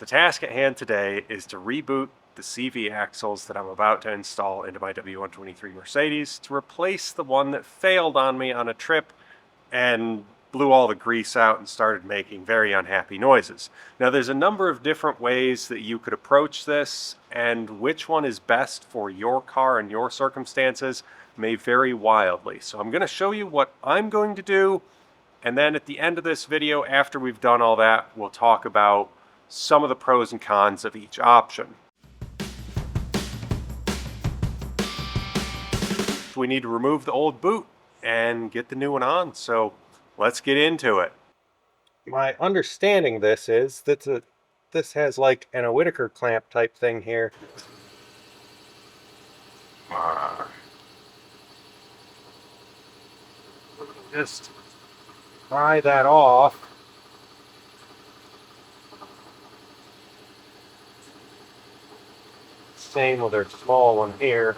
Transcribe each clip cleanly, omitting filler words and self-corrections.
The task at hand today is to reboot the CV axles that I'm about to install into my W123 Mercedes to replace the one that failed on me on a trip and blew all the grease out and started making very unhappy noises. Now there's a number of different ways that you could approach this, and which one is best for your car and your circumstances may vary wildly. So I'm going to show you what I'm going to do, and then at the end of this video, after we've done all that, we'll talk about some of the pros and cons of each option. We need to remove the old boot and get the new one on, so let's get into it. My understanding this is that this has like an Whittaker clamp type thing here. Just pry that off. Same with our small one here.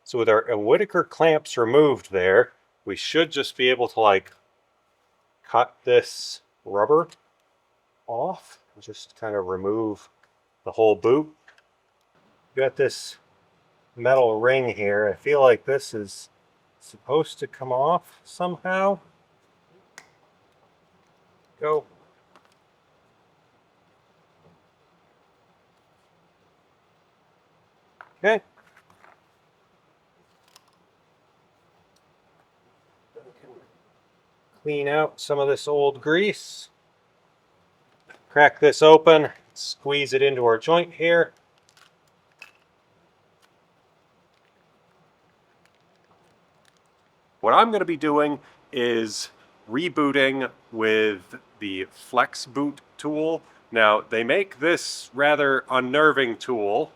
So with our Whittaker clamps removed there, we should just be able to like cut this rubber off. Just kind of remove the whole boot. Got this metal ring here. I feel like this is supposed to come off somehow. Go. Okay. Clean out some of this old grease. Crack this open, squeeze it into our joint here. What I'm going to be doing is rebooting with the Flexx boot tool. Now, they make this rather unnerving tool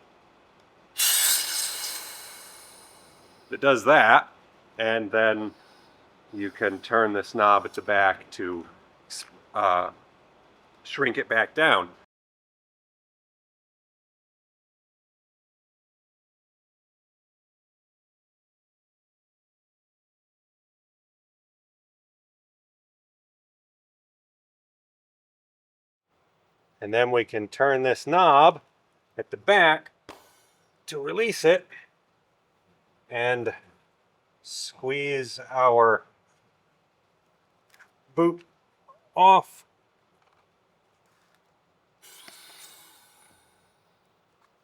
that does that, and then you can turn this knob at the back to shrink it back down. And then we can turn this knob at the back to release it and squeeze our boot off.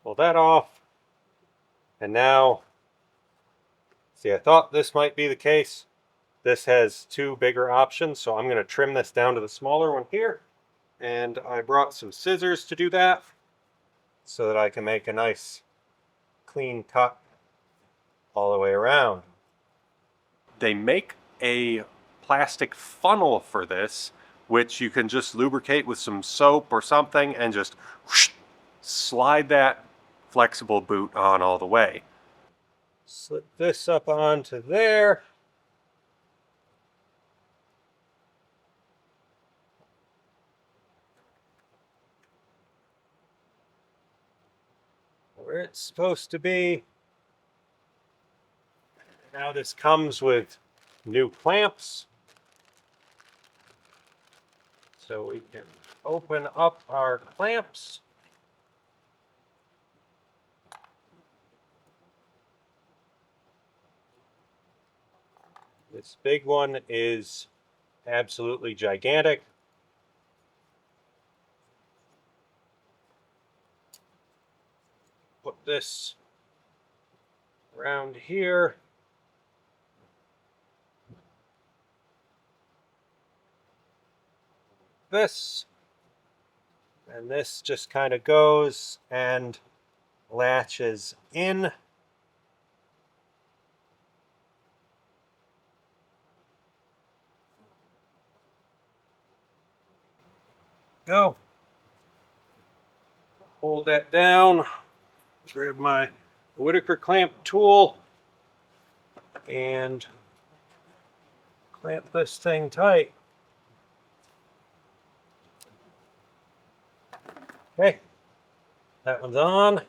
Pull that off. And now, see, I thought this might be the case. This has two bigger options, so I'm going to trim this down to the smaller one here. And I brought some scissors to do that so that I can make a nice clean cut all the way around. They make a plastic funnel for this, which you can just lubricate with some soap or something and just whoosh, slide that flexible boot on all the way. Slip this up onto there. Where it's supposed to be. Now this comes with new clamps. So we can open up our clamps. This big one is absolutely gigantic. Put this around here. This. And this just kind of goes and latches in. Go. Hold that down. Grab my Whittaker clamp tool and clamp this thing tight. Okay, that one's on. Let's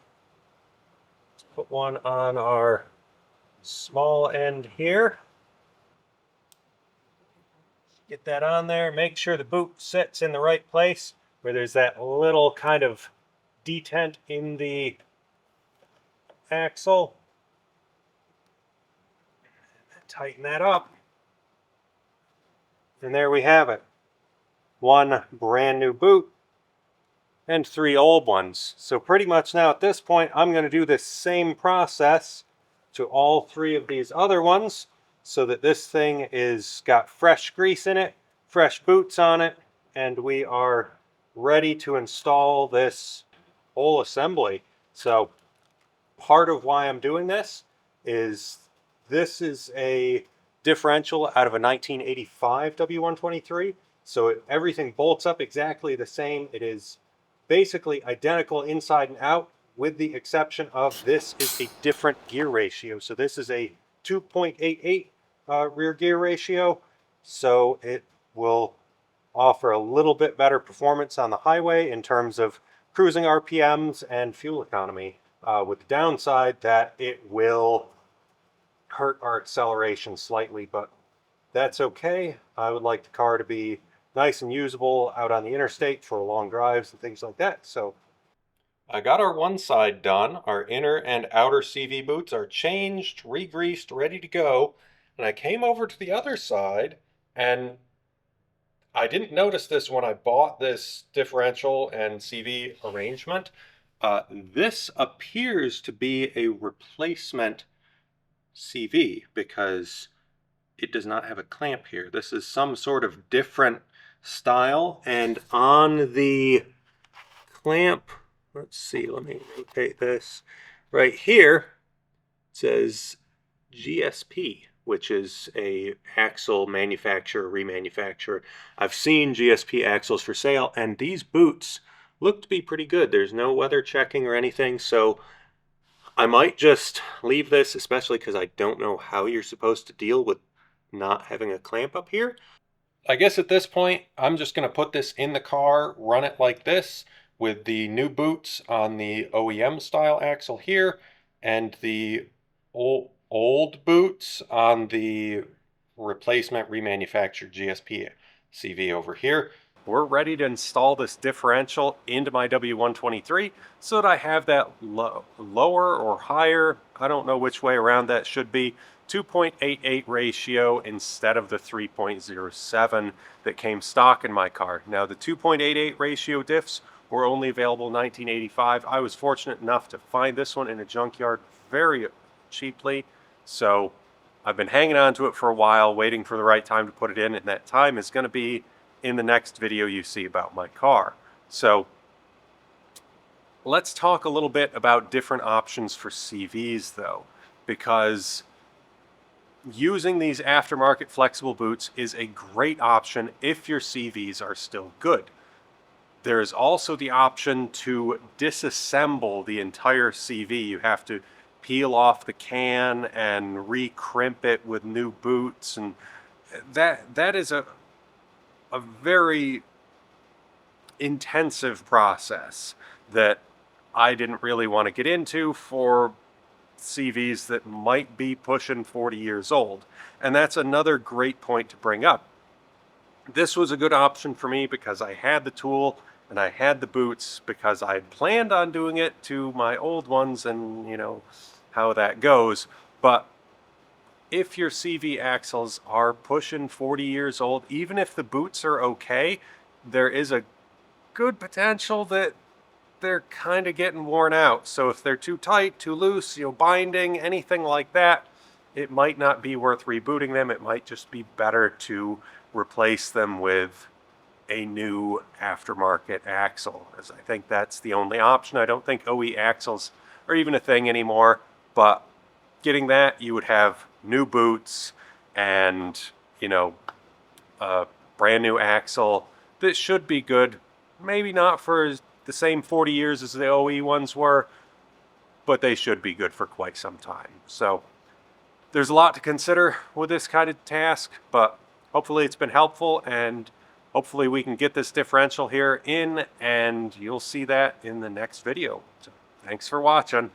put one on our small end here. Get that on there. Make sure the boot sits in the right place. where there's that little kind of detent in the axle. Tighten that up. And there we have it. One brand new boot and 3 old ones. So pretty much now at this point, I'm going to do this same process to all 3 of these other ones so that this thing is got fresh grease in it, fresh boots on it, and we are ready to install this whole assembly. So part of why I'm doing this is a differential out of a 1985 W123. So everything bolts up exactly the same. It is basically identical inside and out, with the exception of this is a different gear ratio. So this is a 2.88 rear gear ratio. So it will offer a little bit better performance on the highway in terms of cruising RPMs and fuel economy, with the downside that it will hurt our acceleration slightly, but that's okay. I would like the car to be nice and usable out on the interstate for long drives and things like that. So I got our one side done. Our inner and outer CV boots are changed, re-greased, ready to go. And I came over to the other side, and I didn't notice this when I bought this differential and CV arrangement. This appears to be a replacement CV because it does not have a clamp here. This is some sort of different style, and on the clamp, let's see, let me rotate this. Right here, it says GSP, which is a axle manufacturer, remanufacturer. I've seen GSP axles for sale, and these boots look to be pretty good. There's no weather checking or anything, so I might just leave this, especially because I don't know how you're supposed to deal with not having a clamp up here. I guess at this point, I'm just going to put this in the car, run it like this, with the new boots on the OEM style axle here, and the old boots on the replacement remanufactured GSP CV over here. We're ready to install this differential into my W123 so that I have that lower or higher, I don't know which way around that should be, 2.88 ratio instead of the 3.07 that came stock in my car. Now the 2.88 ratio diffs were only available in 1985. I was fortunate enough to find this one in a junkyard very cheaply, so I've been hanging on to it for a while, waiting for the right time to put it in, and that time is going to be in the next video you see about my car. So let's talk a little bit about different options for CVs though, because using these aftermarket flexible boots is a great option if your CVs are still good. There is also the option to disassemble the entire CV. You have to peel off the can and re-crimp it with new boots, and that is a very intensive process that I didn't really want to get into for CVs that might be pushing 40 years old. And that's another great point to bring up. This was a good option for me because I had the tool and I had the boots, because I had planned on doing it to my old ones, and you know how that goes. But if your CV axles are pushing 40 years old, even if the boots are okay, there is a good potential that they're kind of getting worn out. So if they're too tight, too loose, binding, anything like that, it might not be worth rebooting them. It might just be better to replace them with a new aftermarket axle, as I think that's the only option. I don't think OE axles are even a thing anymore, but getting that, you would have new boots and, a brand new axle that should be good. Maybe not for the same 40 years as the OE ones were, but they should be good for quite some time. So there's a lot to consider with this kind of task, but hopefully it's been helpful, and hopefully we can get this differential here in, and you'll see that in the next video. So thanks for watching.